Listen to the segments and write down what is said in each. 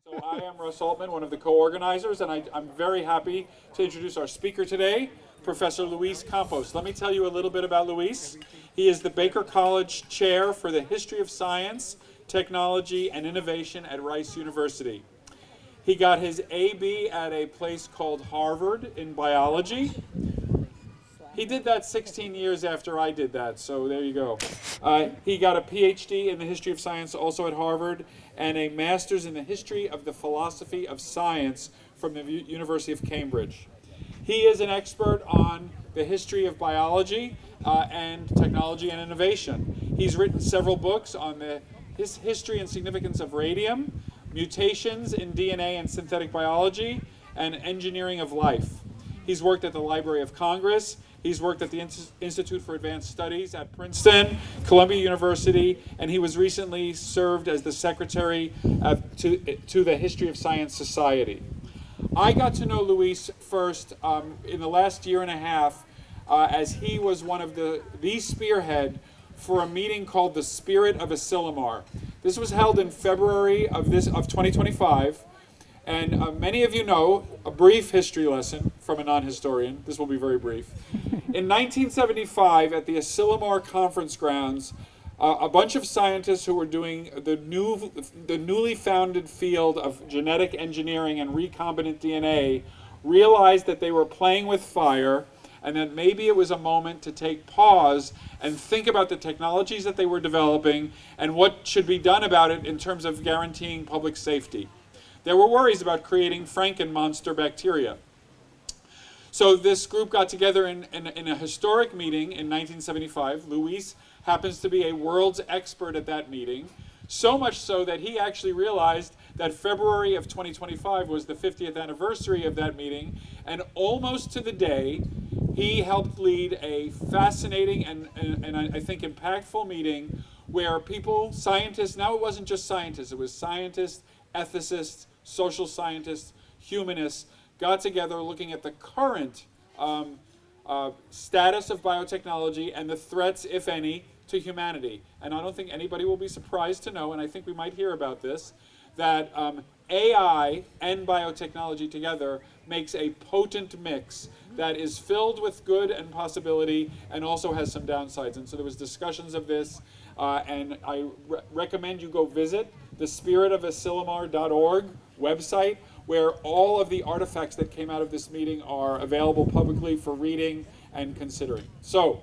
So I am Russ Altman, one of the co-organizers, and I'm very happy to introduce our speaker today, Professor Luis Campos. Let me tell you a little bit about Luis. He is the Baker College Chair for the History of Science, Technology, and Innovation at Rice University. He got his AB at a place called Harvard in biology. He did that 16 years after I did that, so there you go. He got a PhD in the history of science also at Harvard, and a master's in the history of the philosophy of science from the University of Cambridge. He is an expert on the history of biology and technology and innovation. He's written several books on the history and significance of radium, mutations in DNA and synthetic biology, and engineering of life. He's worked at the Library of Congress. He's worked at the Institute for Advanced Studies at Princeton, Columbia University, and he was recently served as the secretary to the History of Science Society. I got to know Luis first in the last year and a half as he was one of the spearhead for a meeting called the Spirit of Asilomar. This was held in February of 2025. And many of you know, a brief history lesson from a non-historian. This will be very brief. In 1975, at the Asilomar Conference Grounds, a bunch of scientists who were doing the newly founded field of genetic engineering and recombinant DNA realized that they were playing with fire, and that maybe it was a moment to take pause and think about the technologies that they were developing and what should be done about it in terms of guaranteeing public safety. There were worries about creating Franken-monster bacteria. So this group got together in a historic meeting in 1975. Luis happens to be a world's expert at that meeting, so much so that he actually realized that February of 2025 was the 50th anniversary of that meeting, and almost to the day, he helped lead a fascinating and I think impactful meeting where people, scientists, now it wasn't just scientists, it was scientists, ethicists, social scientists, humanists, got together looking at the current status of biotechnology and the threats, if any, to humanity. And I don't think anybody will be surprised to know, and I think we might hear about this, that AI and biotechnology together makes a potent mix that is filled with good and possibility and also has some downsides. And so there was discussions of this, and I recommend you go visit the spiritofAsilomar.org website, where all of the artifacts that came out of this meeting are available publicly for reading and considering. So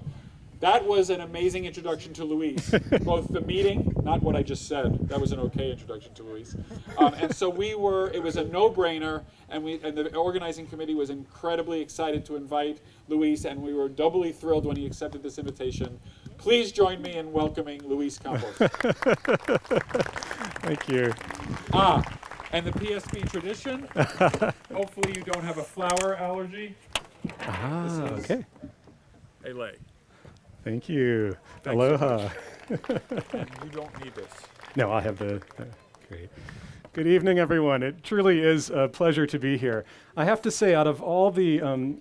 that was an amazing introduction to Luis. Both the meeting, not what I just said, that was an okay introduction to Luis. And so it was a no-brainer, and the organizing committee was incredibly excited to invite Luis, and we were doubly thrilled when he accepted this invitation. Please join me in welcoming Luis Campos. Thank you. And the PSB tradition, hopefully you don't have a flower allergy. Okay. A lei. Thank you. Thanks Aloha. And you don't need this. No, I have the great. Good evening, everyone. It truly is a pleasure to be here. I have to say, out of all the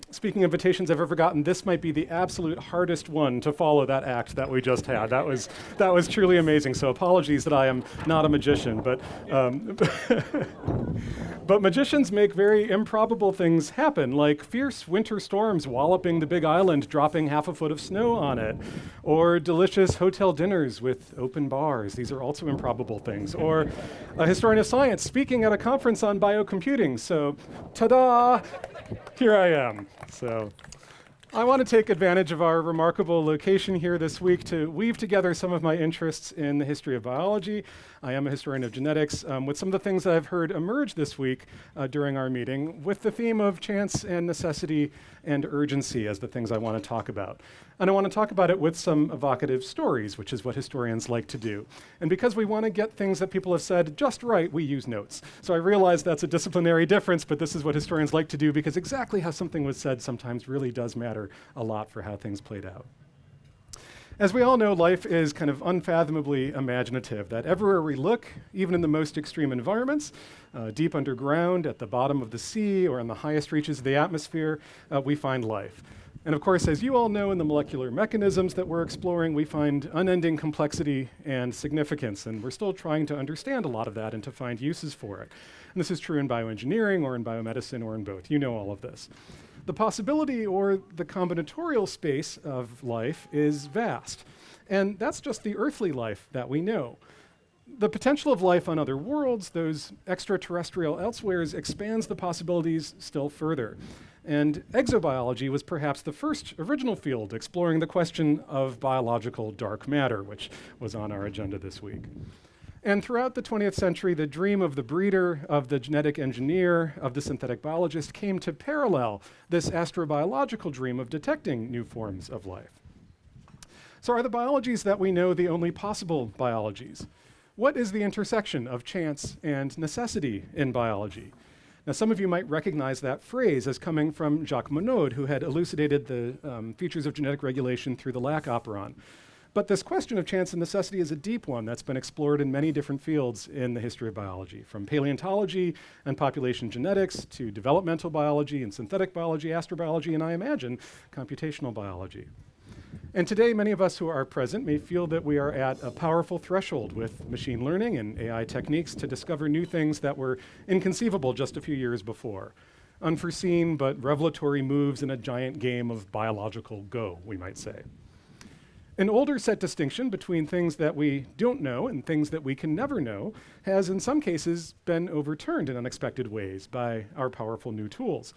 speaking invitations I've ever gotten, this might be the absolute hardest one to follow that act that we just had. That was truly amazing. So apologies that I am not a magician, but but magicians make very improbable things happen, like fierce winter storms walloping the Big Island, dropping half a foot of snow on it, or delicious hotel dinners with open bars. These are also improbable things. Or a historian of science speaking at a conference on biocomputing. So, ta-da! Here I am. So I want to take advantage of our remarkable location here this week to weave together some of my interests in the history of biology. I am a historian of genetics, with some of the things that I've heard emerge this week during our meeting, with the theme of chance and necessity and urgency as the things I want to talk about. And I want to talk about it with some evocative stories, which is what historians like to do. And because we want to get things that people have said just right, we use notes. So I realize that's a disciplinary difference, but this is what historians like to do because exactly how something was said sometimes really does matter a lot for how things played out. As we all know, life is kind of unfathomably imaginative, that everywhere we look, even in the most extreme environments, deep underground, at the bottom of the sea, or in the highest reaches of the atmosphere, we find life. And of course, as you all know, in the molecular mechanisms that we're exploring, we find unending complexity and significance, and we're still trying to understand a lot of that and to find uses for it. And this is true in bioengineering or in biomedicine or in both. You know all of this. The possibility or the combinatorial space of life is vast, and that's just the earthly life that we know. The potential of life on other worlds, those extraterrestrial elsewheres, expands the possibilities still further. And exobiology was perhaps the first original field exploring the question of biological dark matter, which was on our agenda this week. And throughout the 20th century, the dream of the breeder, of the genetic engineer, of the synthetic biologist came to parallel this astrobiological dream of detecting new forms of life. So are the biologies that we know the only possible biologies? What is the intersection of chance and necessity in biology? Now, some of you might recognize that phrase as coming from Jacques Monod, who had elucidated the features of genetic regulation through the Lac operon. But this question of chance and necessity is a deep one that's been explored in many different fields in the history of biology, from paleontology and population genetics to developmental biology and synthetic biology, astrobiology, and I imagine computational biology. And today, many of us who are present may feel that we are at a powerful threshold with machine learning and AI techniques to discover new things that were inconceivable just a few years before. Unforeseen but revelatory moves in a giant game of biological Go, we might say. An older set distinction between things that we don't know and things that we can never know has in some cases been overturned in unexpected ways by our powerful new tools.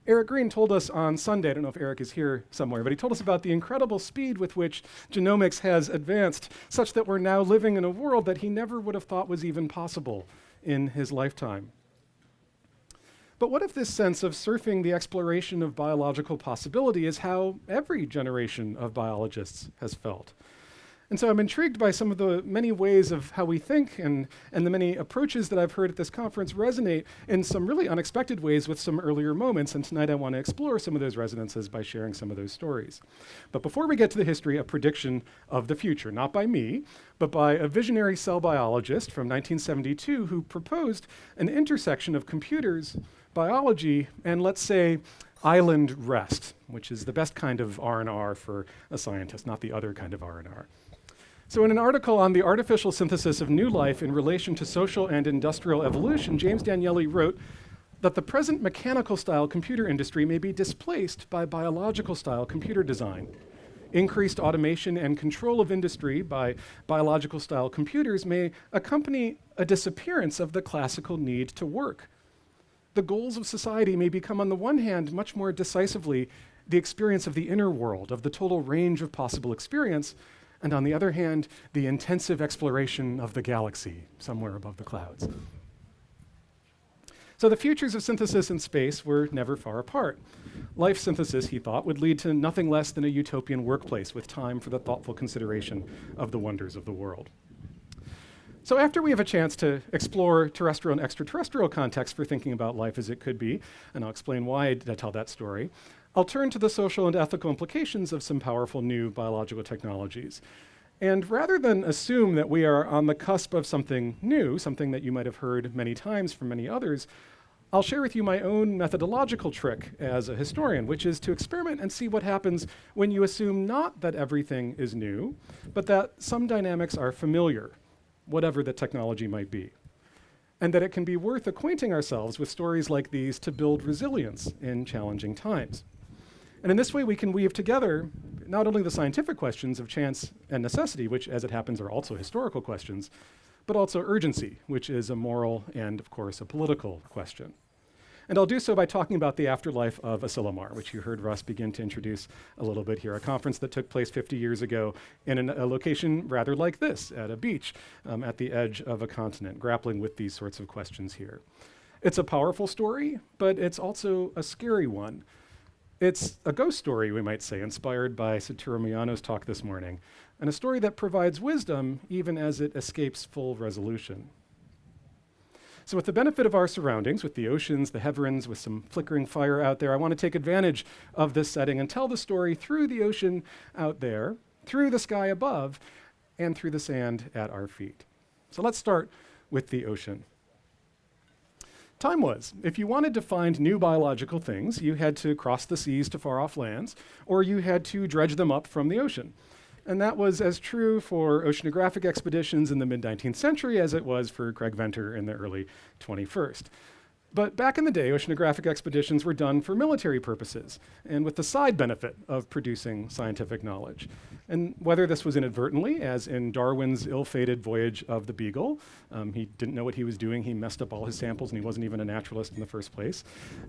Eric Green told us on Sunday, I don't know if Eric is here somewhere, but he told us about the incredible speed with which genomics has advanced, such that we're now living in a world that he never would have thought was even possible in his lifetime. But what if this sense of surfing the exploration of biological possibility is how every generation of biologists has felt? And so I'm intrigued by some of the many ways of how we think and the many approaches that I've heard at this conference resonate in some really unexpected ways with some earlier moments. And tonight I want to explore some of those resonances by sharing some of those stories. But before we get to the history, a prediction of the future, not by me, but by a visionary cell biologist from 1972 who proposed an intersection of computers, biology, and let's say island rest, which is the best kind of R&R for a scientist, not the other kind of R&R. So in an article on the artificial synthesis of new life in relation to social and industrial evolution, James Danielli wrote that the present mechanical-style computer industry may be displaced by biological-style computer design. Increased automation and control of industry by biological-style computers may accompany a disappearance of the classical need to work. The goals of society may become, on the one hand, much more decisively the experience of the inner world, of the total range of possible experience, and on the other hand, the intensive exploration of the galaxy somewhere above the clouds. So the futures of synthesis in space were never far apart. Life synthesis, he thought, would lead to nothing less than a utopian workplace with time for the thoughtful consideration of the wonders of the world. So after we have a chance to explore terrestrial and extraterrestrial context for thinking about life as it could be, and I'll explain why I tell that story, I'll turn to the social and ethical implications of some powerful new biological technologies. And rather than assume that we are on the cusp of something new, something that you might have heard many times from many others, I'll share with you my own methodological trick as a historian, which is to experiment and see what happens when you assume not that everything is new, but that some dynamics are familiar, whatever the technology might be. And that it can be worth acquainting ourselves with stories like these to build resilience in challenging times. And in this way, we can weave together not only the scientific questions of chance and necessity, which, as it happens, are also historical questions, but also urgency, which is a moral and, of course, a political question. And I'll do so by talking about the afterlife of Asilomar, which you heard Russ begin to introduce a little bit here, a conference that took place 50 years ago in a location rather like this, at a beach at the edge of a continent, grappling with these sorts of questions here. It's a powerful story, but it's also a scary one. It's a ghost story, we might say, inspired by Satoru Miyano's talk this morning, and a story that provides wisdom even as it escapes full resolution. So with the benefit of our surroundings, with the oceans, the heavens, with some flickering fire out there, I want to take advantage of this setting and tell the story through the ocean out there, through the sky above, and through the sand at our feet. So let's start with the ocean. time was. If you wanted to find new biological things, you had to cross the seas to far-off lands, or you had to dredge them up from the ocean. And that was as true for oceanographic expeditions in the mid-19th century as it was for Craig Venter in the early 21st. But back in the day, oceanographic expeditions were done for military purposes and with the side benefit of producing scientific knowledge. And whether this was inadvertently, as in Darwin's ill-fated voyage of the Beagle, he didn't know what he was doing, he messed up all his samples and he wasn't even a naturalist in the first place,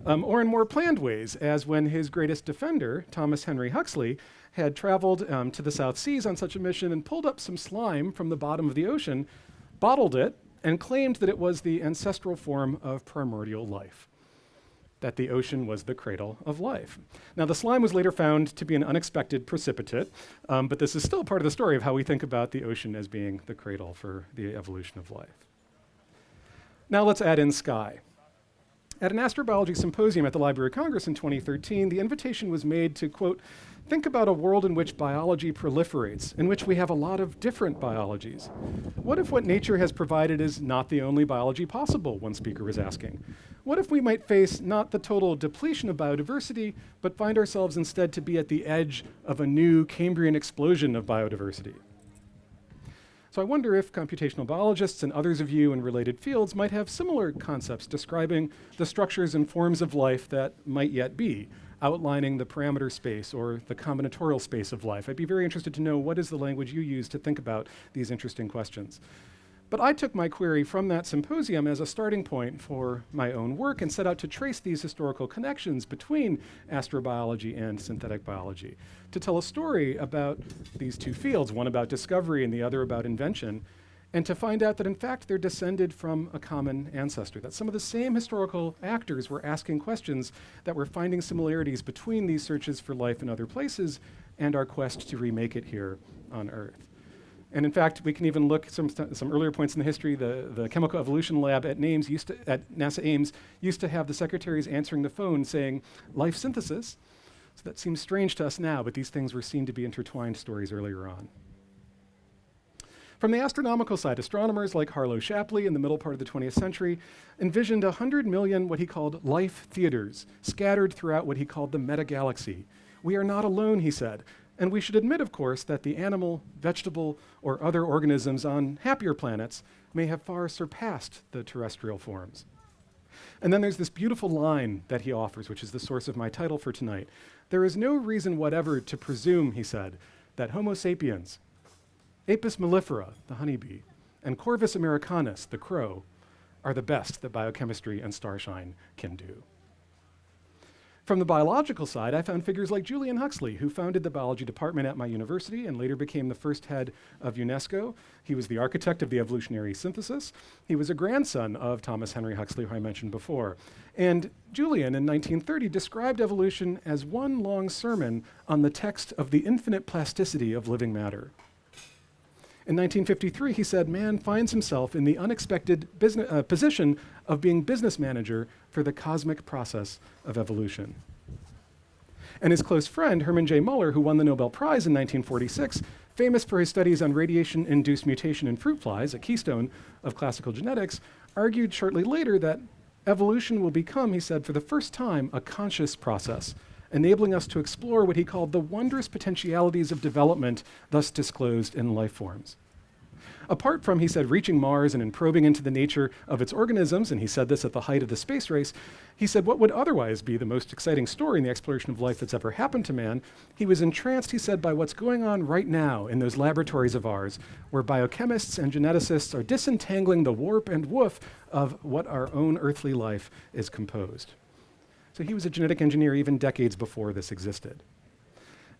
or in more planned ways, as when his greatest defender, Thomas Henry Huxley, had traveled to the South Seas on such a mission and pulled up some slime from the bottom of the ocean, bottled it, and claimed that it was the ancestral form of primordial life, that the ocean was the cradle of life. Now, the slime was later found to be an unexpected precipitate, but this is still part of the story of how we think about the ocean as being the cradle for the evolution of life. Now let's add in sky. At an astrobiology symposium at the Library of Congress in 2013, the invitation was made to, quote, think about a world in which biology proliferates, in which we have a lot of different biologies. What if what nature has provided is not the only biology possible, one speaker was asking? What if we might face not the total depletion of biodiversity, but find ourselves instead to be at the edge of a new Cambrian explosion of biodiversity? So I wonder if computational biologists and others of you in related fields might have similar concepts describing the structures and forms of life that might yet be, outlining the parameter space or the combinatorial space of life. I'd be very interested to know what is the language you use to think about these interesting questions. But I took my query from that symposium as a starting point for my own work and set out to trace these historical connections between astrobiology and synthetic biology, to tell a story about these two fields, one about discovery and the other about invention, and to find out that in fact they're descended from a common ancestor, that some of the same historical actors were asking questions that were finding similarities between these searches for life in other places and our quest to remake it here on Earth. And in fact, we can even look at some earlier points in the history. The Chemical Evolution Lab at NASA Ames used to have the secretaries answering the phone saying, life synthesis. So that seems strange to us now, but these things were seen to be intertwined stories earlier on. From the astronomical side, astronomers like Harlow Shapley in the middle part of the 20th century envisioned 100 million what he called life theaters, scattered throughout what he called the metagalaxy. We are not alone, he said. And we should admit, of course, that the animal, vegetable, or other organisms on happier planets may have far surpassed the terrestrial forms. And then there's this beautiful line that he offers, which is the source of my title for tonight. There is no reason whatever to presume, he said, that Homo sapiens, Apis mellifera, the honeybee, and Corvus americanus, the crow, are the best that biochemistry and Starshine can do. From the biological side, I found figures like Julian Huxley, who founded the biology department at my university and later became the first head of UNESCO. He was the architect of the evolutionary synthesis. He was a grandson of Thomas Henry Huxley, who I mentioned before. And Julian, in 1930, described evolution as one long sermon on the text of the infinite plasticity of living matter. In 1953, he said, man finds himself in the unexpected position of being business manager for the cosmic process of evolution. And his close friend, Hermann J. Muller, who won the Nobel Prize in 1946, famous for his studies on radiation-induced mutation in fruit flies, a keystone of classical genetics, argued shortly later that evolution will become, he said, for the first time, a conscious process, enabling us to explore what he called the wondrous potentialities of development thus disclosed in life forms. Apart from, he said, reaching Mars and in probing into the nature of its organisms, and he said this at the height of the space race, he said what would otherwise be the most exciting story in the exploration of life that's ever happened to man, he was entranced, he said, by what's going on right now in those laboratories of ours, where biochemists and geneticists are disentangling the warp and woof of what our own earthly life is composed. So he was a genetic engineer even decades before this existed.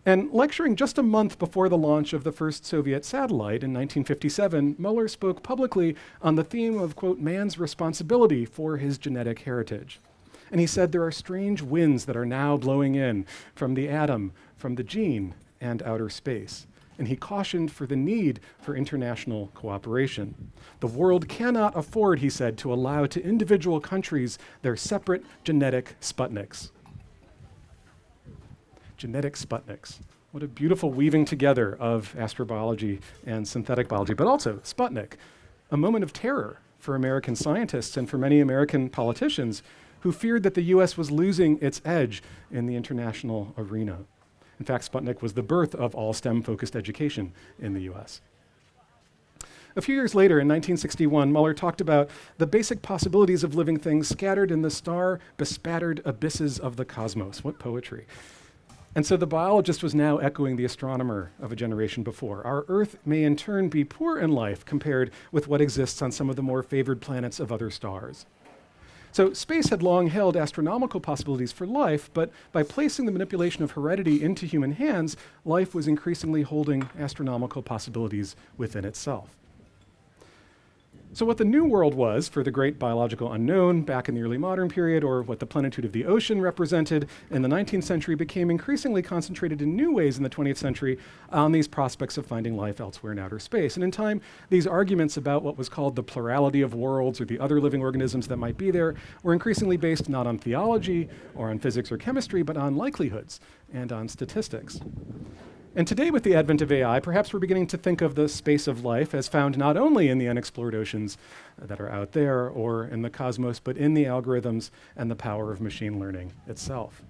And lecturing just a month before the launch of the first Soviet satellite in 1957, Muller spoke publicly on the theme of, quote, man's responsibility for his genetic heritage. And he said there are strange winds that are now blowing in from the atom, from the gene, and outer space. And he cautioned for the need for international cooperation. The world cannot afford, he said, to allow to individual countries their separate genetic Sputniks. Genetic Sputniks. What a beautiful weaving together of astrobiology and synthetic biology, but also Sputnik, a moment of terror for American scientists and for many American politicians who feared that the US was losing its edge in the international arena. In fact, Sputnik was the birth of all STEM-focused education in the US. A few years later, in 1961, Muller talked about the basic possibilities of living things scattered in the star-bespattered abysses of the cosmos. What poetry. And so the biologist was now echoing the astronomer of a generation before. Our Earth may in turn be poor in life compared with what exists on some of the more favored planets of other stars. So space had long held astronomical possibilities for life, but by placing the manipulation of heredity into human hands, life was increasingly holding astronomical possibilities within itself. So what the New World was for the great biological unknown back in the early modern period, or what the plenitude of the ocean represented in the 19th century, became increasingly concentrated in new ways in the 20th century on these prospects of finding life elsewhere in outer space. And in time, these arguments about what was called the plurality of worlds or the other living organisms that might be there were increasingly based not on theology or on physics or chemistry, but on likelihoods and on statistics. And today, with the advent of AI, perhaps we're beginning to think of the space of life as found not only in the unexplored oceans that are out there or in the cosmos, but in the algorithms and the power of machine learning itself.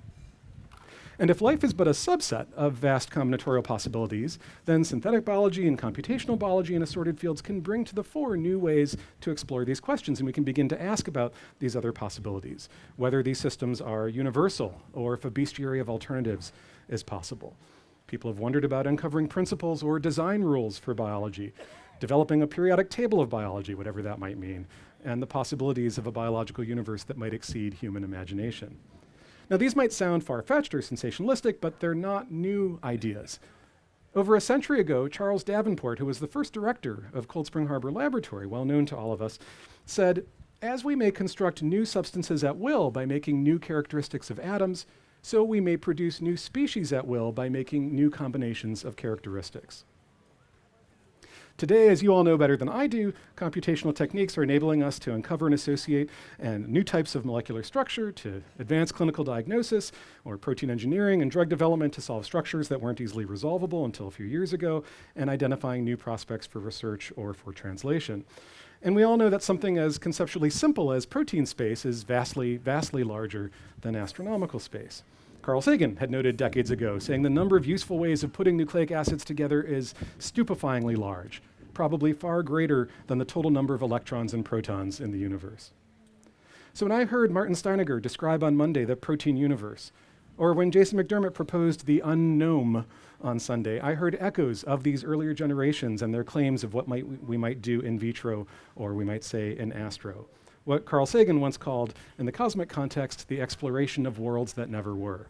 And if life is but a subset of vast combinatorial possibilities, then synthetic biology and computational biology and assorted fields can bring to the fore new ways to explore these questions, and we can begin to ask about these other possibilities, whether these systems are universal or if a bestiary of alternatives is possible. People have wondered about uncovering principles or design rules for biology, developing a periodic table of biology, whatever that might mean, and the possibilities of a biological universe that might exceed human imagination. Now, these might sound far-fetched or sensationalistic, but they're not new ideas. Over a century ago, Charles Davenport, who was the first director of Cold Spring Harbor Laboratory, well known to all of us, said, "As we may construct new substances at will by making new characteristics of atoms, so we may produce new species at will by making new combinations of characteristics." Today, as you all know better than I do, computational techniques are enabling us to uncover and associate new types of molecular structure, to advance clinical diagnosis, or protein engineering and drug development to solve structures that weren't easily resolvable until a few years ago, and identifying new prospects for research or for translation. And we all know that something as conceptually simple as protein space is vastly, vastly larger than astronomical space. Carl Sagan had noted decades ago, saying the number of useful ways of putting nucleic acids together is stupefyingly large, probably far greater than the total number of electrons and protons in the universe. So when I heard Martin Steiniger describe on Monday the protein universe, or when Jason McDermott proposed the unknown on Sunday, I heard echoes of these earlier generations and their claims of what we might do in vitro, or we might say in astro. What Carl Sagan once called, in the cosmic context, the exploration of worlds that never were.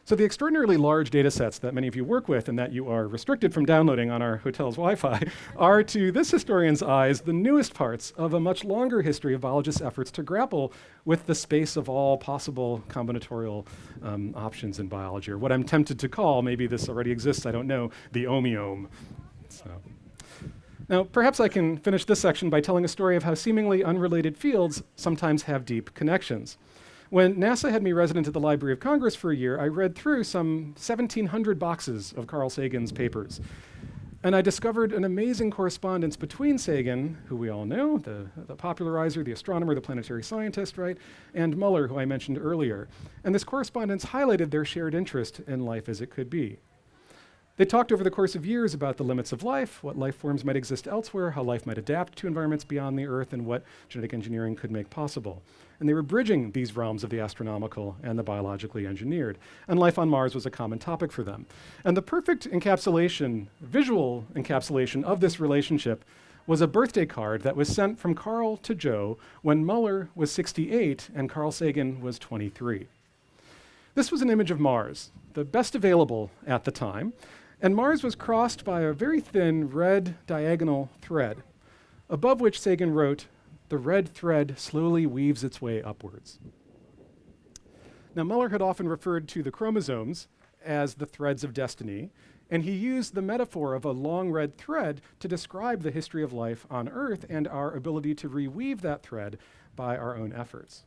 So the extraordinarily large data sets that many of you work with and that you are restricted from downloading on our hotel's Wi-Fi are, to this historian's eyes, the newest parts of a much longer history of biologists' efforts to grapple with the space of all possible combinatorial options in biology, or what I'm tempted to call, maybe this already exists, I don't know, the omiome. Now, perhaps I can finish this section by telling a story of how seemingly unrelated fields sometimes have deep connections. When NASA had me resident at the Library of Congress for a year, I read through some 1,700 boxes of Carl Sagan's papers. And I discovered an amazing correspondence between Sagan, who we all know, the popularizer, the astronomer, the planetary scientist, right, and Muller, who I mentioned earlier. And this correspondence highlighted their shared interest in life as it could be. They talked over the course of years about the limits of life, what life forms might exist elsewhere, how life might adapt to environments beyond the Earth, and what genetic engineering could make possible. And they were bridging these realms of the astronomical and the biologically engineered. And life on Mars was a common topic for them. And the perfect encapsulation, visual encapsulation of this relationship was a birthday card that was sent from Carl to Joe when Muller was 68 and Carl Sagan was 23. This was an image of Mars, the best available at the time. And Mars was crossed by a very thin red diagonal thread, above which Sagan wrote, "The red thread slowly weaves its way upwards." Now, Muller had often referred to the chromosomes as the threads of destiny, and he used the metaphor of a long red thread to describe the history of life on Earth and our ability to reweave that thread by our own efforts.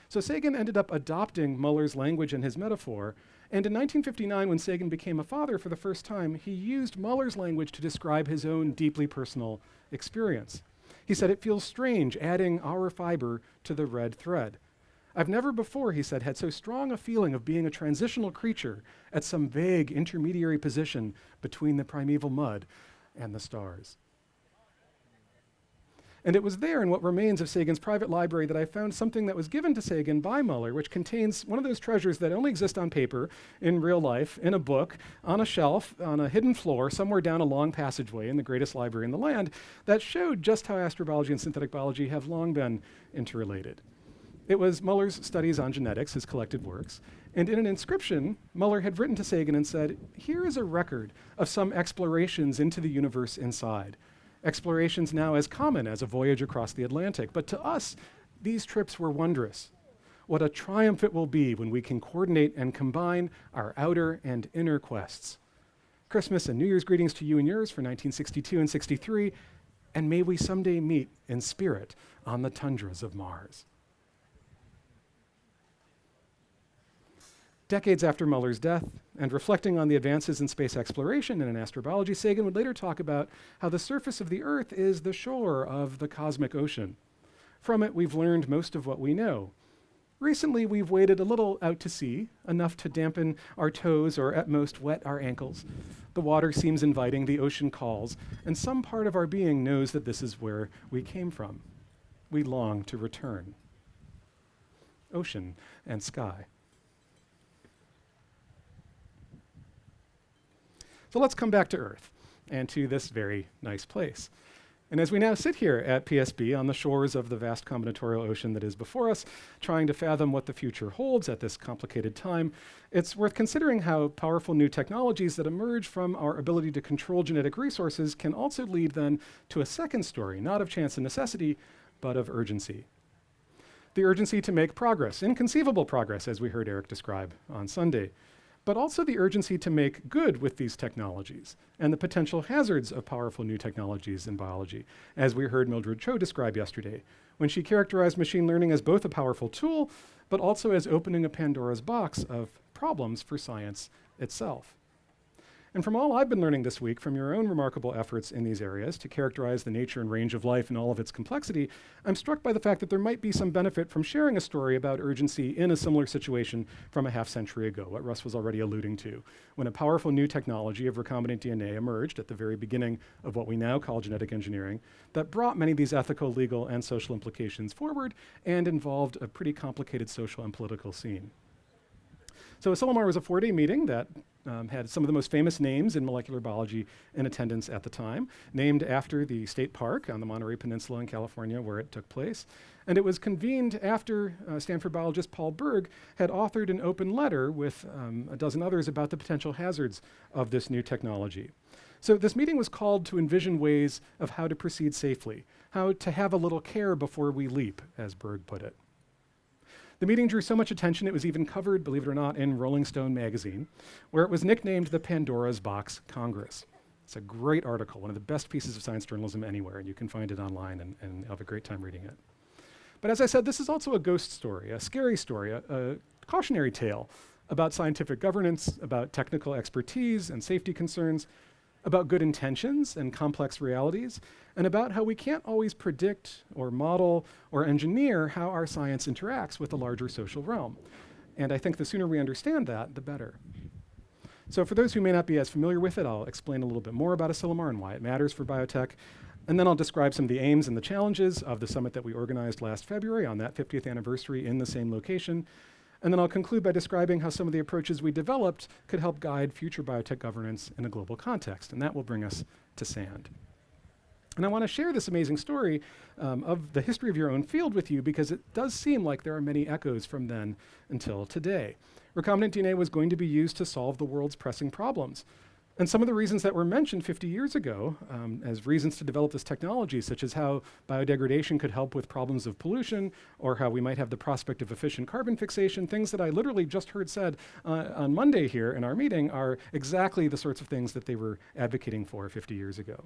So Sagan ended up adopting Muller's language and his metaphor, and in 1959, when Sagan became a father for the first time, he used Muller's language to describe his own deeply personal experience. He said, "It feels strange adding our fiber to the red thread. I've never before," he said, "had so strong a feeling of being a transitional creature at some vague intermediary position between the primeval mud and the stars." And it was there in what remains of Sagan's private library that I found something that was given to Sagan by Muller, which contains one of those treasures that only exist on paper, in real life, in a book, on a shelf, on a hidden floor, somewhere down a long passageway in the greatest library in the land, that showed just how astrobiology and synthetic biology have long been interrelated. It was Muller's studies on genetics, his collected works, and in an inscription, Muller had written to Sagan and said, "Here is a record of some explorations into the universe inside. Explorations now as common as a voyage across the Atlantic, but to us, these trips were wondrous. What a triumph it will be when we can coordinate and combine our outer and inner quests. Christmas and New Year's greetings to you and yours for 1962 and 63, and may we someday meet in spirit on the tundras of Mars." Decades after Muller's death, and reflecting on the advances in space exploration and in astrobiology, Sagan would later talk about how the surface of the Earth is the shore of the cosmic ocean. From it, we've learned most of what we know. Recently, we've waded a little out to sea, enough to dampen our toes or at most wet our ankles. The water seems inviting, the ocean calls, and some part of our being knows that this is where we came from. We long to return. Ocean and sky. So let's come back to Earth and to this very nice place. And as we now sit here at PSB on the shores of the vast combinatorial ocean that is before us, trying to fathom what the future holds at this complicated time, it's worth considering how powerful new technologies that emerge from our ability to control genetic resources can also lead then to a second story, not of chance and necessity, but of urgency. The urgency to make progress, inconceivable progress, as we heard Eric describe on Sunday, but also the urgency to make good with these technologies and the potential hazards of powerful new technologies in biology, as we heard Mildred Cho describe yesterday, when she characterized machine learning as both a powerful tool, but also as opening a Pandora's box of problems for science itself. And from all I've been learning this week from your own remarkable efforts in these areas to characterize the nature and range of life in all of its complexity, I'm struck by the fact that there might be some benefit from sharing a story about urgency in a similar situation from a half century ago, what Russ was already alluding to, when a powerful new technology of recombinant DNA emerged at the very beginning of what we now call genetic engineering that brought many of these ethical, legal, and social implications forward and involved a pretty complicated social and political scene. So Asilomar was a 4-day meeting that had some of the most famous names in molecular biology in attendance at the time, named after the state park on the Monterey Peninsula in California where it took place. And it was convened after Stanford biologist Paul Berg had authored an open letter with a dozen others about the potential hazards of this new technology. So this meeting was called to envision ways of how to proceed safely, how to have a little care before we leap, as Berg put it. The meeting drew so much attention it was even covered, believe it or not, in Rolling Stone magazine, where it was nicknamed the Pandora's Box Congress. It's a great article, one of the best pieces of science journalism anywhere, and you can find it online and have a great time reading it. But as I said, this is also a ghost story, a scary story, a cautionary tale about scientific governance, about technical expertise and safety concerns, about good intentions and complex realities, and about how we can't always predict or model or engineer how our science interacts with the larger social realm. And I think the sooner we understand that, the better. So for those who may not be as familiar with it, I'll explain a little bit more about Asilomar and why it matters for biotech. And then I'll describe some of the aims and the challenges of the summit that we organized last February on that 50th anniversary in the same location. And then I'll conclude by describing how some of the approaches we developed could help guide future biotech governance in a global context, and that will bring us to SAND. And I want to share this amazing story of the history of your own field with you because it does seem like there are many echoes from then until today. Recombinant DNA was going to be used to solve the world's pressing problems. And some of the reasons that were mentioned 50 years ago as reasons to develop this technology, such as how biodegradation could help with problems of pollution, or how we might have the prospect of efficient carbon fixation, things that I literally just heard said on Monday here in our meeting, are exactly the sorts of things that they were advocating for 50 years ago.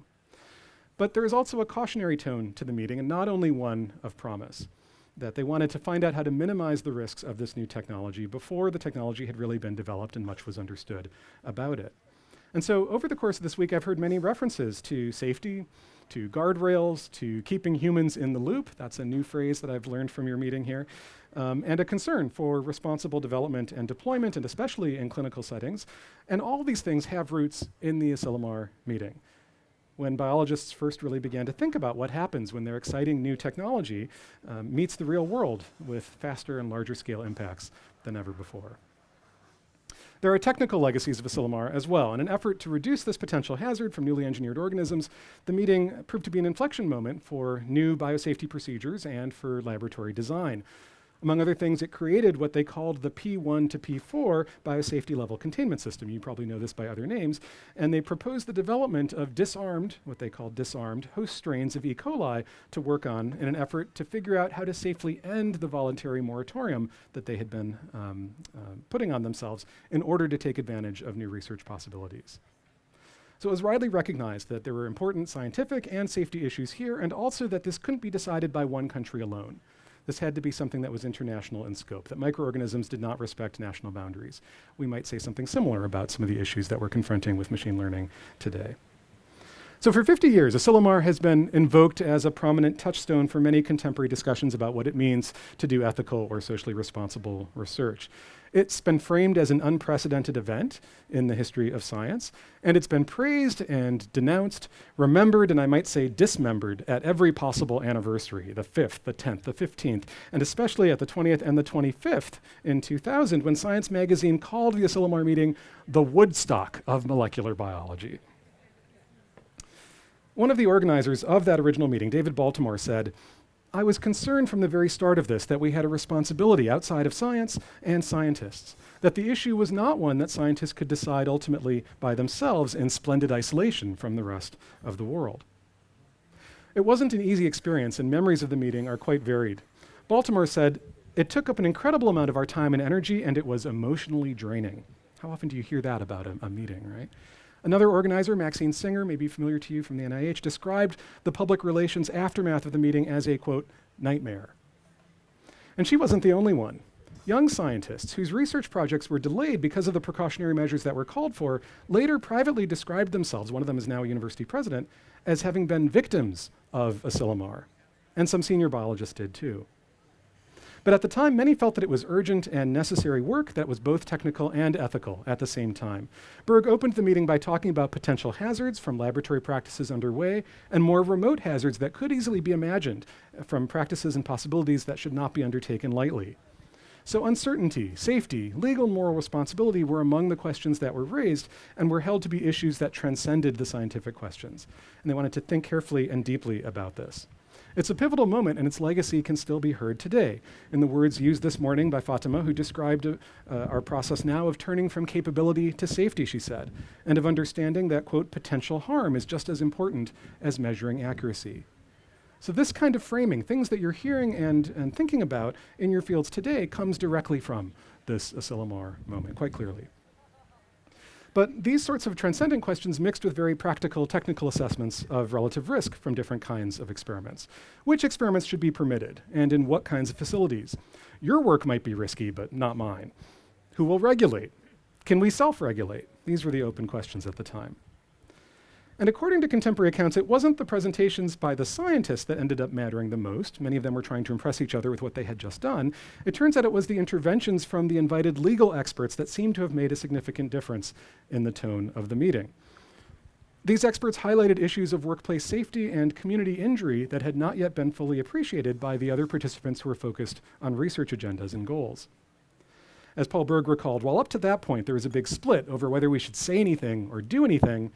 But there is also a cautionary tone to the meeting, and not only one of promise, that they wanted to find out how to minimize the risks of this new technology before the technology had really been developed and much was understood about it. And so over the course of this week, I've heard many references to safety, to guardrails, to keeping humans in the loop. That's a new phrase that I've learned from your meeting here. And a concern for responsible development and deployment, and especially in clinical settings. And all these things have roots in the Asilomar meeting, when biologists first really began to think about what happens when their exciting new technology meets the real world with faster and larger scale impacts than ever before. There are technical legacies of Asilomar as well. In an effort to reduce this potential hazard from newly engineered organisms, the meeting proved to be an inflection moment for new biosafety procedures and for laboratory design. Among other things, it created what they called the P1 to P4 biosafety level containment system. You probably know this by other names. And they proposed the development of what they called disarmed host strains of E. coli to work on in an effort to figure out how to safely end the voluntary moratorium that they had been putting on themselves in order to take advantage of new research possibilities. So it was widely recognized that there were important scientific and safety issues here, and also that this couldn't be decided by one country alone. This had to be something that was international in scope, that microorganisms did not respect national boundaries. We might say something similar about some of the issues that we're confronting with machine learning today. So for 50 years, Asilomar has been invoked as a prominent touchstone for many contemporary discussions about what it means to do ethical or socially responsible research. It's been framed as an unprecedented event in the history of science, and it's been praised and denounced, remembered, and I might say dismembered at every possible anniversary, the 5th, the 10th, the 15th, and especially at the 20th and the 25th in 2000, when Science magazine called the Asilomar meeting the Woodstock of molecular biology. One of the organizers of that original meeting, David Baltimore, said, "I was concerned from the very start of this that we had a responsibility outside of science and scientists, that the issue was not one that scientists could decide ultimately by themselves in splendid isolation from the rest of the world." It wasn't an easy experience, and memories of the meeting are quite varied. Baltimore said, "It took up an incredible amount of our time and energy, and it was emotionally draining." How often do you hear that about a meeting, right? Another organizer, Maxine Singer, may be familiar to you from the NIH, described the public relations aftermath of the meeting as a, quote, nightmare. And she wasn't the only one. Young scientists whose research projects were delayed because of the precautionary measures that were called for later privately described themselves, one of them is now a university president, as having been victims of Asilomar. And some senior biologists did too. But at the time, many felt that it was urgent and necessary work that was both technical and ethical at the same time. Berg opened the meeting by talking about potential hazards from laboratory practices underway and more remote hazards that could easily be imagined from practices and possibilities that should not be undertaken lightly. So uncertainty, safety, legal and moral responsibility were among the questions that were raised and were held to be issues that transcended the scientific questions. And they wanted to think carefully and deeply about this. It's a pivotal moment, and its legacy can still be heard today. In the words used this morning by Fatima, who described our process now of turning from capability to safety, she said, and of understanding that, quote, potential harm is just as important as measuring accuracy. So this kind of framing, things that you're hearing and thinking about in your fields today, comes directly from this Asilomar moment, quite clearly. But these sorts of transcendent questions mixed with very practical technical assessments of relative risk from different kinds of experiments. Which experiments should be permitted, and in what kinds of facilities? Your work might be risky, but not mine. Who will regulate? Can we self-regulate? These were the open questions at the time. And according to contemporary accounts, it wasn't the presentations by the scientists that ended up mattering the most. Many of them were trying to impress each other with what they had just done. It turns out it was the interventions from the invited legal experts that seemed to have made a significant difference in the tone of the meeting. These experts highlighted issues of workplace safety and community injury that had not yet been fully appreciated by the other participants who were focused on research agendas and goals. As Paul Berg recalled, while up to that point there was a big split over whether we should say anything or do anything,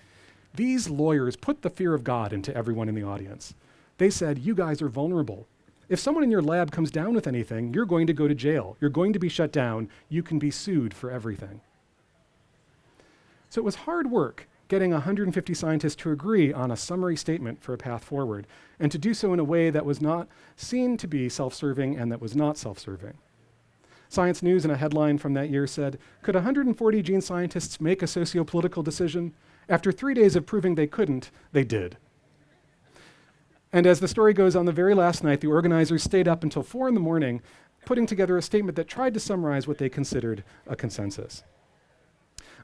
these lawyers put the fear of God into everyone in the audience. They said, you guys are vulnerable. If someone in your lab comes down with anything, you're going to go to jail. You're going to be shut down. You can be sued for everything. So it was hard work getting 150 scientists to agree on a summary statement for a path forward, and to do so in a way that was not seen to be self-serving and that was not self-serving. Science News in a headline from that year said, could 140 gene scientists make a socio-political decision? After 3 days of proving they couldn't, they did. And as the story goes, on the very last night, the organizers stayed up until 4 a.m, putting together a statement that tried to summarize what they considered a consensus.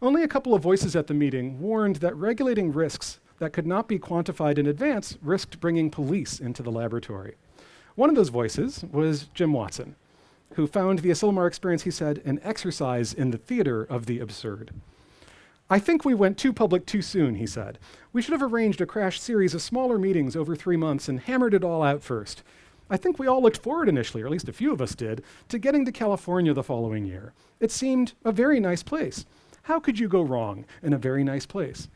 Only a couple of voices at the meeting warned that regulating risks that could not be quantified in advance risked bringing police into the laboratory. One of those voices was Jim Watson, who found the Asilomar experience, he said, an exercise in the theater of the absurd. I think we went too public too soon, he said. We should have arranged a crash series of smaller meetings over 3 months and hammered it all out first. I think we all looked forward initially, or at least a few of us did, to getting to California the following year. It seemed a very nice place. How could you go wrong in a very nice place?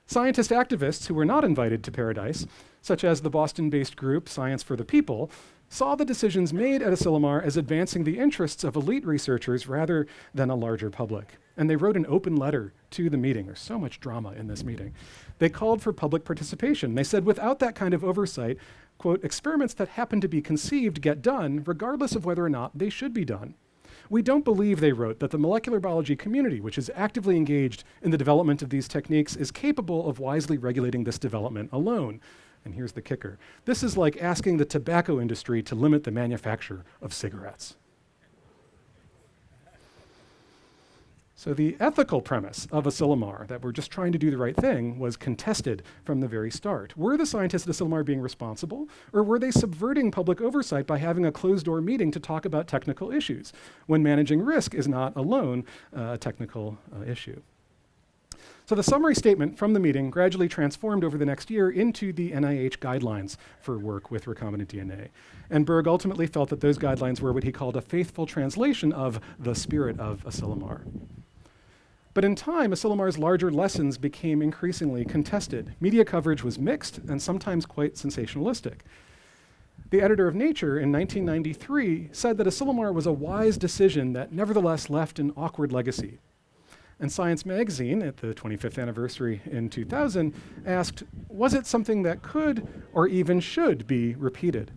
Scientist activists who were not invited to Paradise, such as the Boston-based group Science for the People, saw the decisions made at Asilomar as advancing the interests of elite researchers rather than a larger public. And they wrote an open letter to the meeting. There's so much drama in this meeting. They called for public participation. They said without that kind of oversight, quote, experiments that happen to be conceived get done regardless of whether or not they should be done. We don't believe, they wrote, that the molecular biology community, which is actively engaged in the development of these techniques, is capable of wisely regulating this development alone. And here's the kicker. This is like asking the tobacco industry to limit the manufacture of cigarettes. So the ethical premise of Asilomar, that we're just trying to do the right thing, was contested from the very start. Were the scientists at Asilomar being responsible, or were they subverting public oversight by having a closed-door meeting to talk about technical issues, when managing risk is not alone a technical issue? So the summary statement from the meeting gradually transformed over the next year into the NIH guidelines for work with recombinant DNA. And Berg ultimately felt that those guidelines were what he called a faithful translation of the spirit of Asilomar. But in time, Asilomar's larger lessons became increasingly contested. Media coverage was mixed and sometimes quite sensationalistic. The editor of Nature in 1993 said that Asilomar was a wise decision that nevertheless left an awkward legacy. And Science magazine, at the 25th anniversary in 2000, asked, was it something that could or even should be repeated?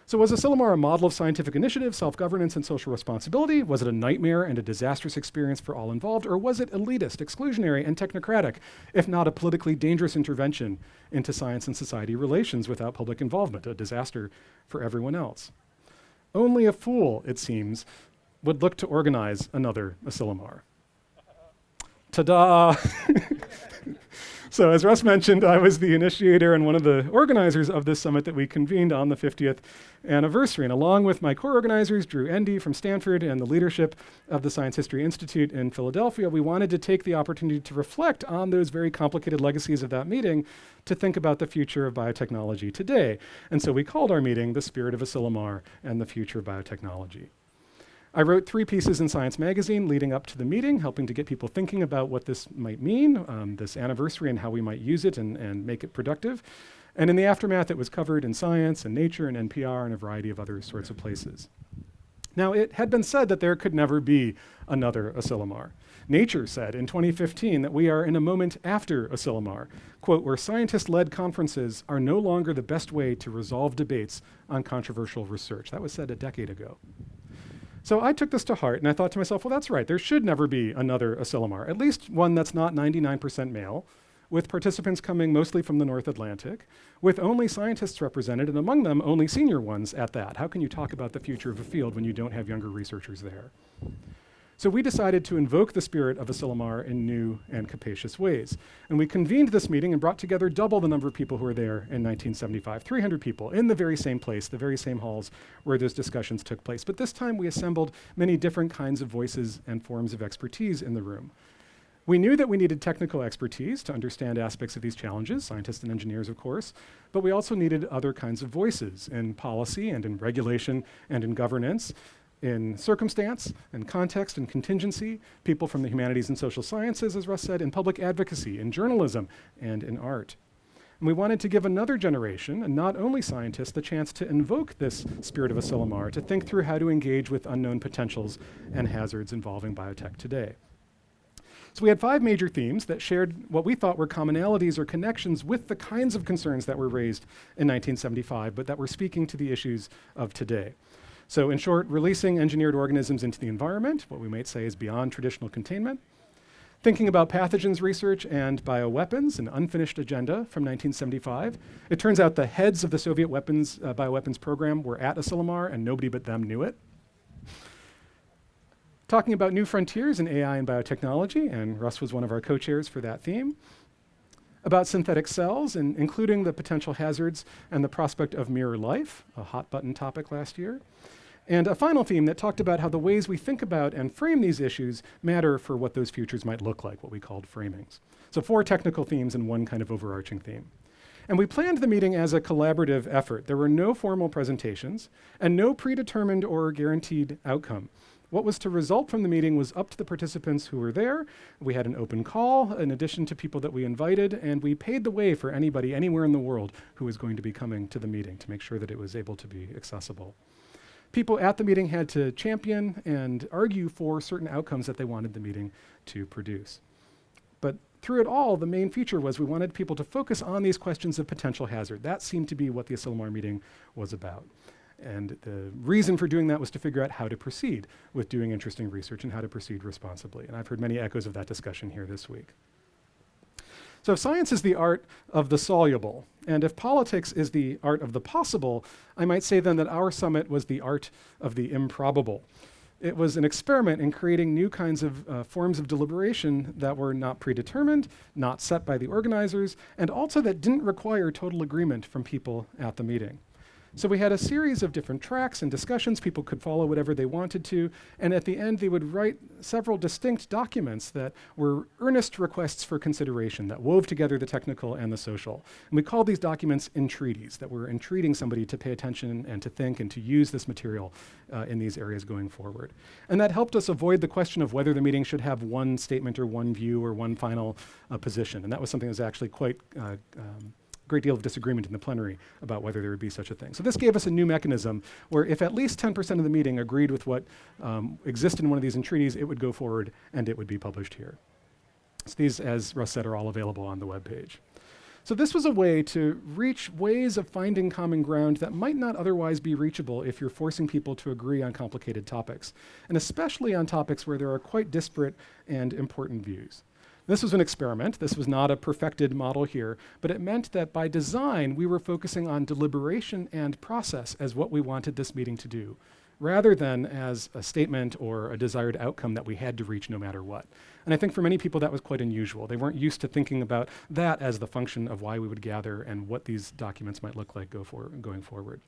So was Asilomar a model of scientific initiative, self-governance, and social responsibility? Was it a nightmare and a disastrous experience for all involved? Or was it elitist, exclusionary, and technocratic, if not a politically dangerous intervention into science and society relations without public involvement, a disaster for everyone else? Only a fool, it seems, would look to organize another Asilomar. Ta-da! So as Russ mentioned, I was the initiator and one of the organizers of this summit that we convened on the 50th anniversary. And along with my co-organizers, Drew Endy from Stanford and the leadership of the Science History Institute in Philadelphia, we wanted to take the opportunity to reflect on those very complicated legacies of that meeting to think about the future of biotechnology today. And so we called our meeting The Spirit of Asilomar and the Future of Biotechnology. I wrote 3 pieces in Science magazine leading up to the meeting, helping to get people thinking about what this might mean, this anniversary, and how we might use it and make it productive. And in the aftermath, it was covered in Science and Nature and NPR and a variety of other sorts of places. Now, it had been said that there could never be another Asilomar. Nature said in 2015 that we are in a moment after Asilomar, quote, where scientist-led conferences are no longer the best way to resolve debates on controversial research. That was said a decade ago. So I took this to heart and I thought to myself, well, that's right. There should never be another Asilomar, at least one that's not 99% male, with participants coming mostly from the North Atlantic, with only scientists represented, and among them, only senior ones at that. How can you talk about the future of a field when you don't have younger researchers there? So we decided to invoke the spirit of Asilomar in new and capacious ways. And we convened this meeting and brought together double the number of people who were there in 1975, 300 people in the very same place, the very same halls where those discussions took place. But this time we assembled many different kinds of voices and forms of expertise in the room. We knew that we needed technical expertise to understand aspects of these challenges, scientists and engineers, of course, but we also needed other kinds of voices in policy and in regulation and in governance, in circumstance and context and contingency, people from the humanities and social sciences, as Russ said, in public advocacy, in journalism, and in art. And we wanted to give another generation, and not only scientists, the chance to invoke this spirit of Asilomar, to think through how to engage with unknown potentials and hazards involving biotech today. So we had 5 major themes that shared what we thought were commonalities or connections with the kinds of concerns that were raised in 1975, but that were speaking to the issues of today. So in short, releasing engineered organisms into the environment, what we might say is beyond traditional containment, thinking about pathogens research and bioweapons, an unfinished agenda from 1975. It turns out the heads of the Soviet bioweapons program were at Asilomar and nobody but them knew it. talking about new frontiers in AI and biotechnology, and Russ was one of our co-chairs for that theme, about synthetic cells, and including the potential hazards and the prospect of mirror life, a hot button topic last year, and a final theme that talked about how the ways we think about and frame these issues matter for what those futures might look like, what we called framings. So 4 technical themes and 1 kind of overarching theme. And we planned the meeting as a collaborative effort. There were no formal presentations and no predetermined or guaranteed outcome. What was to result from the meeting was up to the participants who were there. We had an open call in addition to people that we invited, and we paid the way for anybody anywhere in the world who was going to be coming to the meeting to make sure that it was able to be accessible. People at the meeting had to champion and argue for certain outcomes that they wanted the meeting to produce. But through it all, the main feature was we wanted people to focus on these questions of potential hazard. That seemed to be what the Asilomar meeting was about. And the reason for doing that was to figure out how to proceed with doing interesting research and how to proceed responsibly. And I've heard many echoes of that discussion here this week. So if science is the art of the soluble, and if politics is the art of the possible, I might say then that our summit was the art of the improbable. It was an experiment in creating new kinds of forms of deliberation that were not predetermined, not set by the organizers, and also that didn't require total agreement from people at the meeting. So we had a series of different tracks and discussions. People could follow whatever they wanted to. And at the end, they would write several distinct documents that were earnest requests for consideration that wove together the technical and the social. And we called these documents entreaties, that were entreating somebody to pay attention and to think and to use this material in these areas going forward. And that helped us avoid the question of whether the meeting should have one statement or one view or one final position. And that was something that was actually quite great deal of disagreement in the plenary about whether there would be such a thing. So this gave us a new mechanism where if at least 10% of the meeting agreed with what existed in one of these entreaties, it would go forward and it would be published here. So these, as Russ said, are all available on the webpage. So this was a way to reach ways of finding common ground that might not otherwise be reachable if you're forcing people to agree on complicated topics, and especially on topics where there are quite disparate and important views. This was an experiment. This was not a perfected model here, but it meant that by design, we were focusing on deliberation and process as what we wanted this meeting to do, rather than as a statement or a desired outcome that we had to reach no matter what. And I think for many people that was quite unusual. They weren't used to thinking about that as the function of why we would gather and what these documents might look like going forward.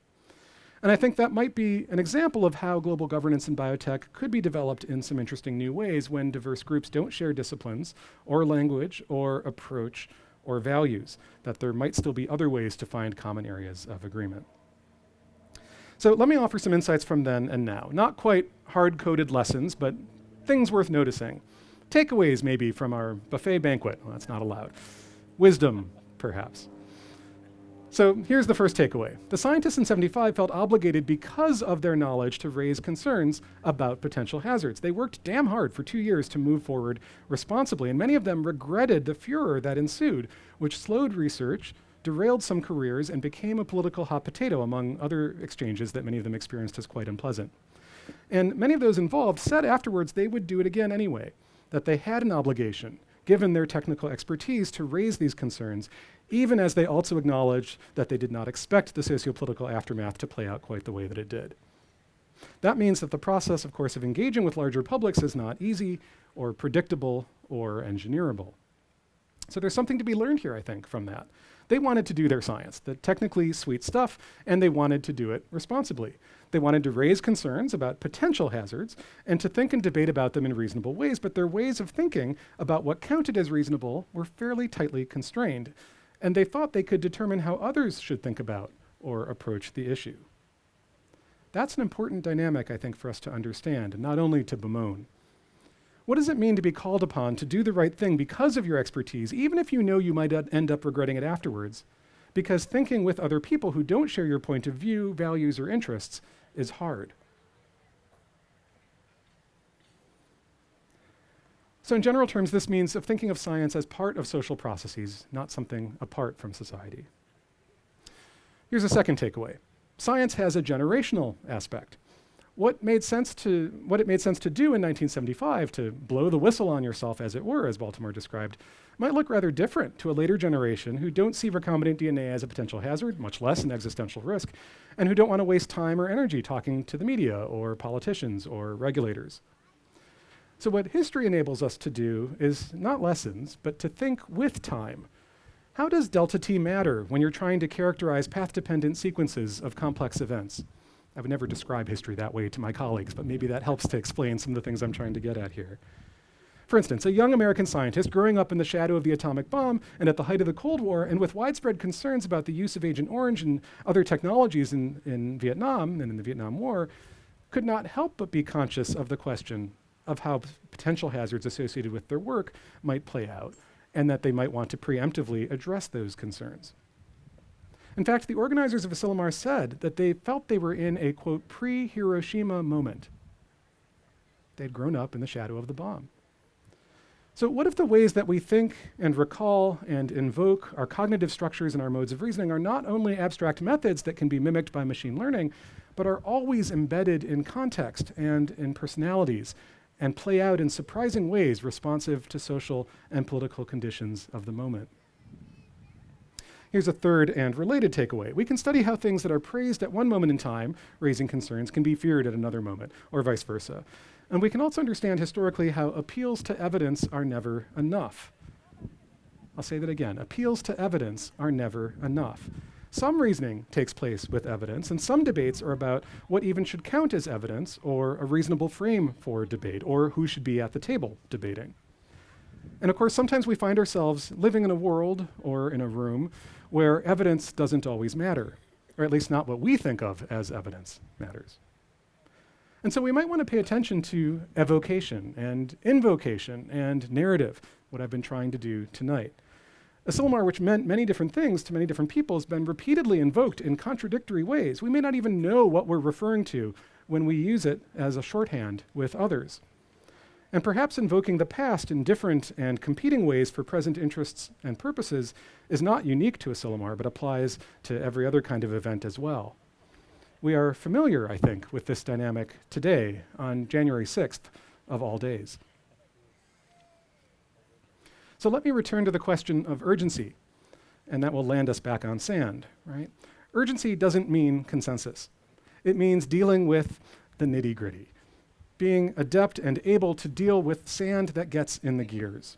And I think that might be an example of how global governance in biotech could be developed in some interesting new ways when diverse groups don't share disciplines or language or approach or values, that there might still be other ways to find common areas of agreement. So let me offer some insights from then and now. Not quite hard-coded lessons, but things worth noticing. Takeaways maybe from our buffet banquet. Well, that's not allowed. Wisdom, perhaps. So here's the first takeaway. The scientists in '75 felt obligated because of their knowledge to raise concerns about potential hazards. They worked damn hard for 2 years to move forward responsibly, and many of them regretted the furor that ensued, which slowed research, derailed some careers, and became a political hot potato, among other exchanges that many of them experienced as quite unpleasant. And many of those involved said afterwards they would do it again anyway, that they had an obligation, given their technical expertise, to raise these concerns, even as they also acknowledged that they did not expect the sociopolitical aftermath to play out quite the way that it did. That means that the process, of course, of engaging with larger publics is not easy or predictable or engineerable. So there's something to be learned here, I think, from that. They wanted to do their science, the technically sweet stuff, and they wanted to do it responsibly. They wanted to raise concerns about potential hazards and to think and debate about them in reasonable ways, but their ways of thinking about what counted as reasonable were fairly tightly constrained, and they thought they could determine how others should think about or approach the issue. That's an important dynamic, I think, for us to understand, and not only to bemoan. What does it mean to be called upon to do the right thing because of your expertise, even if you know you might end up regretting it afterwards? Because thinking with other people who don't share your point of view, values, or interests is hard. So in general terms, this means of thinking of science as part of social processes, not something apart from society. Here's a second takeaway. Science has a generational aspect. What it made sense to do in 1975, to blow the whistle on yourself, as it were, as Baltimore described, might look rather different to a later generation who don't see recombinant DNA as a potential hazard, much less an existential risk, and who don't want to waste time or energy talking to the media or politicians or regulators. So what history enables us to do is not lessons, but to think with time. How does delta T matter when you're trying to characterize path-dependent sequences of complex events? I would never describe history that way to my colleagues, but maybe that helps to explain some of the things I'm trying to get at here. For instance, a young American scientist growing up in the shadow of the atomic bomb and at the height of the Cold War, and with widespread concerns about the use of Agent Orange and other technologies in Vietnam and in the Vietnam War, could not help but be conscious of the question of how potential hazards associated with their work might play out, and that they might want to preemptively address those concerns. In fact, the organizers of Asilomar said that they felt they were in a, quote, pre-Hiroshima moment. They'd grown up in the shadow of the bomb. So what if the ways that we think and recall and invoke our cognitive structures and our modes of reasoning are not only abstract methods that can be mimicked by machine learning, but are always embedded in context and in personalities and play out in surprising ways responsive to social and political conditions of the moment? Here's a third and related takeaway. We can study how things that are praised at one moment in time, raising concerns, can be feared at another moment, or vice versa. And we can also understand historically how appeals to evidence are never enough. I'll say that again. Appeals to evidence are never enough. Some reasoning takes place with evidence, and some debates are about what even should count as evidence, or a reasonable frame for debate, or who should be at the table debating. And of course, sometimes we find ourselves living in a world or in a room where evidence doesn't always matter, or at least not what we think of as evidence matters. And so we might want to pay attention to evocation and invocation and narrative, what I've been trying to do tonight. Asilomar, which meant many different things to many different people, has been repeatedly invoked in contradictory ways. We may not even know what we're referring to when we use it as a shorthand with others. And perhaps invoking the past in different and competing ways for present interests and purposes is not unique to Asilomar, but applies to every other kind of event as well. We are familiar, I think, with this dynamic today on January 6th of all days. So let me return to the question of urgency, and that will land us back on sand, right? Urgency doesn't mean consensus. It means dealing with the nitty-gritty, being adept and able to deal with sand that gets in the gears.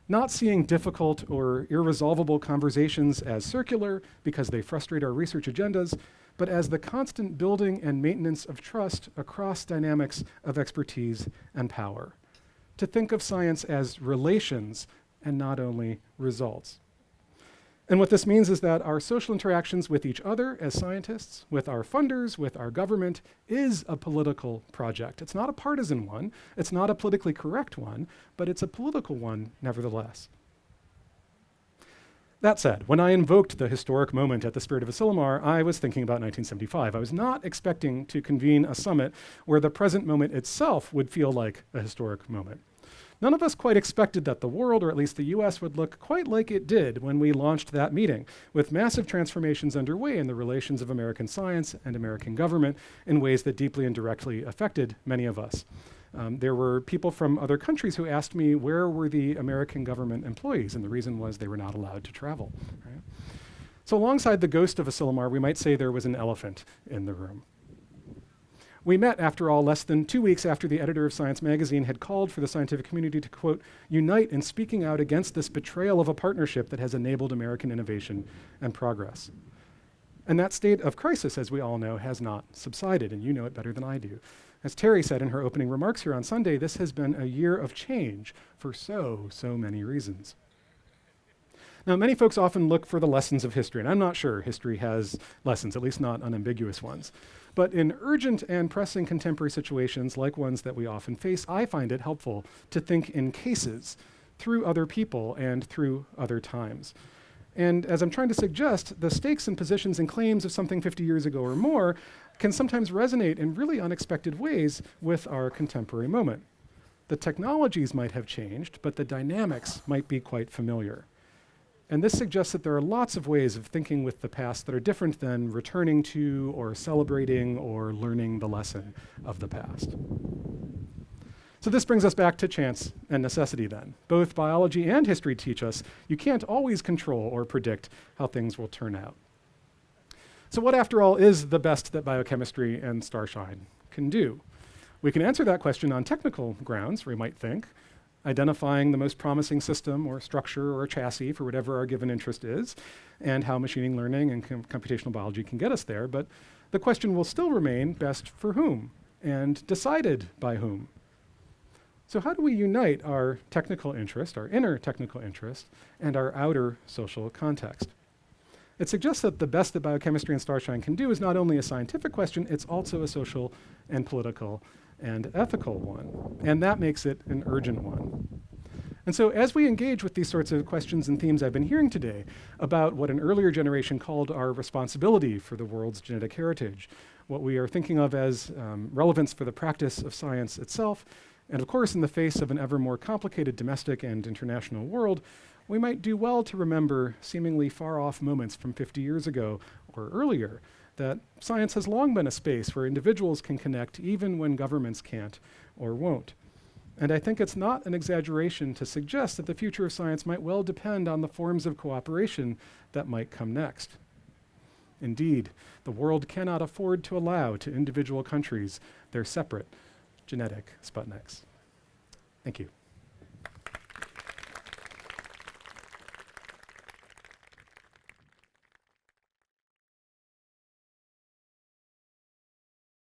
Not seeing difficult or irresolvable conversations as circular because they frustrate our research agendas, but as the constant building and maintenance of trust across dynamics of expertise and power. To think of science as relations and not only results. And what this means is that our social interactions with each other as scientists, with our funders, with our government, is a political project. It's not a partisan one, it's not a politically correct one, but it's a political one nevertheless. That said, when I invoked the historic moment at the Spirit of Asilomar, I was thinking about 1975. I was not expecting to convene a summit where the present moment itself would feel like a historic moment. None of us quite expected that the world, or at least the US, would look quite like it did when we launched that meeting, with massive transformations underway in the relations of American science and American government in ways that deeply and directly affected many of us. There were people from other countries who asked me where were the American government employees, and the reason was they were not allowed to travel. Right? So alongside the ghost of Asilomar, we might say there was an elephant in the room. We met, after all, less than 2 weeks after the editor of Science magazine had called for the scientific community to, quote, unite in speaking out against this betrayal of a partnership that has enabled American innovation and progress. And that state of crisis, as we all know, has not subsided, and you know it better than I do. As Terry said in her opening remarks here on Sunday, this has been a year of change for so many reasons. Now, many folks often look for the lessons of history, and I'm not sure history has lessons, at least not unambiguous ones. But in urgent and pressing contemporary situations, like ones that we often face, I find it helpful to think in cases through other people and through other times. And as I'm trying to suggest, the stakes and positions and claims of something 50 years ago or more can sometimes resonate in really unexpected ways with our contemporary moment. The technologies might have changed, but the dynamics might be quite familiar. And this suggests that there are lots of ways of thinking with the past that are different than returning to or celebrating or learning the lesson of the past. So this brings us back to chance and necessity then. Both biology and history teach us you can't always control or predict how things will turn out. So what, after all, is the best that biochemistry and Starshine can do? We can answer that question on technical grounds, we might think, identifying the most promising system or structure or chassis for whatever our given interest is, and how machine learning and computational biology can get us there. But the question will still remain, best for whom, and decided by whom. So how do we unite our technical interest, our inner technical interest, and our outer social context? It suggests that the best that biochemistry and Starshine can do is not only a scientific question, it's also a social and political and ethical one. And that makes it an urgent one. And so as we engage with these sorts of questions and themes I've been hearing today about what an earlier generation called our responsibility for the world's genetic heritage, what we are thinking of as relevance for the practice of science itself, and of course in the face of an ever more complicated domestic and international world, we might do well to remember seemingly far-off moments from 50 years ago or earlier, that science has long been a space where individuals can connect even when governments can't or won't. And I think it's not an exaggeration to suggest that the future of science might well depend on the forms of cooperation that might come next. Indeed, the world cannot afford to allow to individual countries their separate genetic Sputniks. Thank you.